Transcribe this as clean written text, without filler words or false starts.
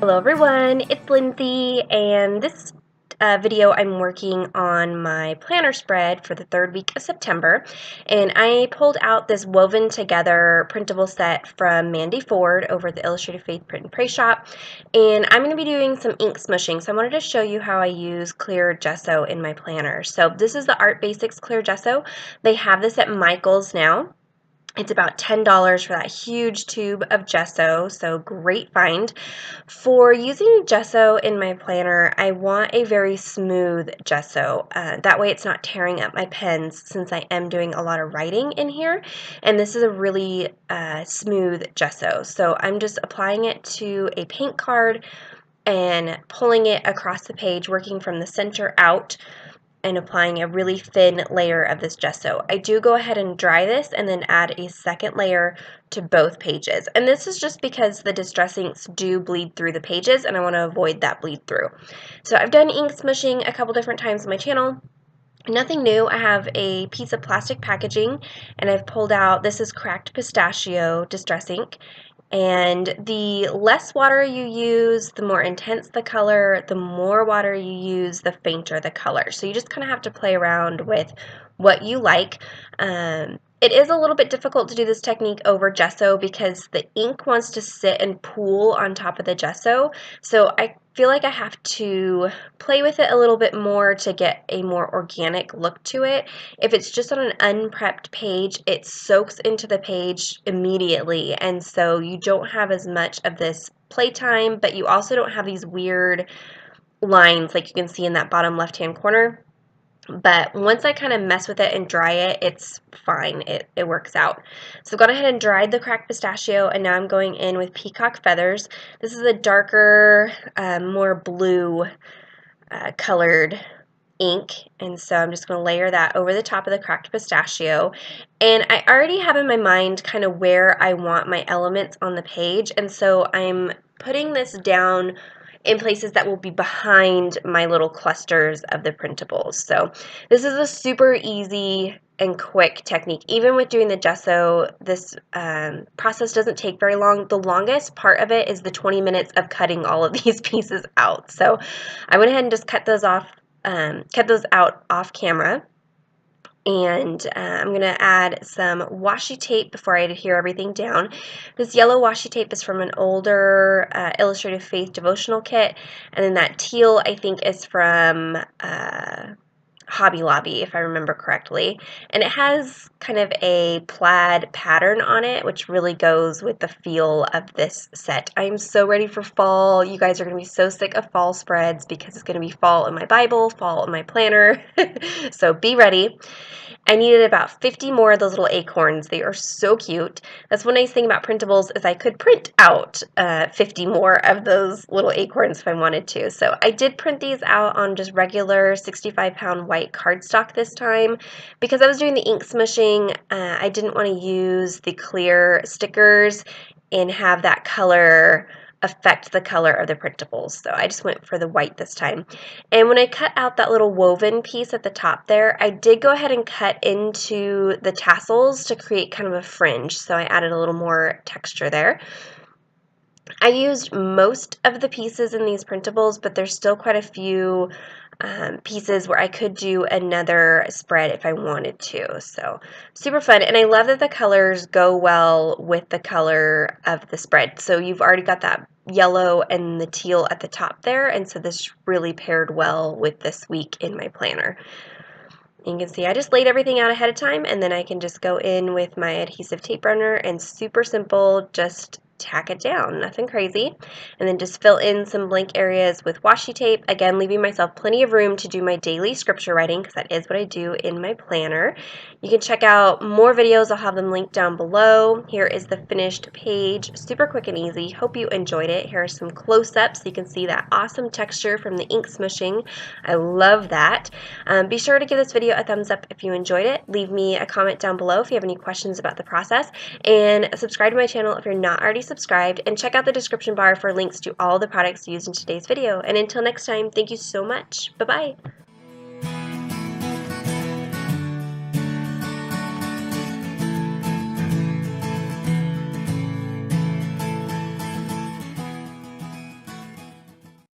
Hello everyone, it's Lindsay, and this video I'm working on my planner spread for the third week of September, and I pulled out this woven together printable set from Mandy Ford over at the Illustrated Faith Print and Pray shop, and I'm going to be doing some ink smushing, so I wanted to show you how I use clear gesso in my planner. So this is the Art Basics clear gesso. They have this at Michael's now. It's about $10 for that huge tube of gesso, so great find. For using gesso in my planner, I want a very smooth gesso. That way it's not tearing up my pens since I am doing a lot of writing in here. And this is a really smooth gesso. So I'm just applying it to a paint card and pulling it across the page, working from the center out, and applying a really thin layer of this gesso. I do go ahead and dry this and then add a second layer to both pages. And this is just because the distress inks do bleed through the pages and I want to avoid that bleed through. So I've done ink smushing a couple different times on my channel. Nothing new. I have a piece of plastic packaging and I've pulled out, this is cracked pistachio distress ink. And the less water you use, the more intense the color, the more water you use, the fainter the color. So you just kind of have to play around with what you like. It is a little bit difficult to do this technique over gesso because the ink wants to sit and pool on top of the gesso. So I feel like I have to play with it a little bit more to get a more organic look to it. If it's just on an unprepped page, it soaks into the page immediately, and so you don't have as much of this playtime, but you also don't have these weird lines like you can see in that bottom left-hand corner. But once I kind of mess with it and dry it, it's fine. It works out. So I've gone ahead and dried the cracked pistachio, and now I'm going in with peacock feathers. This is a darker, more blue colored ink, and so I'm just going to layer that over the top of the cracked pistachio. And I already have in my mind kind of where I want my elements on the page, and so I'm putting this down in places that will be behind my little clusters of the printables. So this is a super easy and quick technique. Even with doing the gesso, this process doesn't take very long. The longest part of it is the 20 minutes of cutting all of these pieces out. So I went ahead and just cut those out off camera. And I'm going to add some washi tape before I adhere everything down. This yellow washi tape is from an older Illustrated Faith devotional kit, and then that teal I think is from Hobby Lobby, if I remember correctly. And it has kind of a plaid pattern on it, which really goes with the feel of this set. I'm so ready for fall. You guys are going to be so sick of fall spreads because it's going to be fall in my Bible, fall in my planner. So be ready. I needed about 50 more of those little acorns. They are so cute. That's one nice thing about printables is I could print out 50 more of those little acorns if I wanted to. So I did print these out on just regular 65-pound white cardstock this time. Because I was doing the ink smushing, I didn't want to use the clear stickers and have that color affect the color of the printables. So I just went for the white this time. And when I cut out that little woven piece at the top there, I did go ahead and cut into the tassels to create kind of a fringe. So I added a little more texture there. I used most of the pieces in these printables, but there's still quite a few pieces where I could do another spread if I wanted to. So super fun, and I love that the colors go well with the color of the spread. So you've already got that yellow and the teal at the top there, and so this really paired well with this week in my planner. You can see I just laid everything out ahead of time, and then I can just go in with my adhesive tape runner and super simple, just tack it down, nothing crazy, and then just fill in some blank areas with washi tape, again leaving myself plenty of room to do my daily scripture writing because that is what I do in my planner. You can check out more videos, I'll have them linked down below. Here is the finished page, super quick and easy. Hope you enjoyed it. Here are some close-ups so you can see that awesome texture from the ink smushing. I love that. Be sure to give this video a thumbs up if you enjoyed it. Leave me a comment down below if you have any questions about the process, and subscribe to my channel if you're not already subscribed, and check out the description bar for links to all the products used in today's video. And until next time, thank you so much. Bye-bye.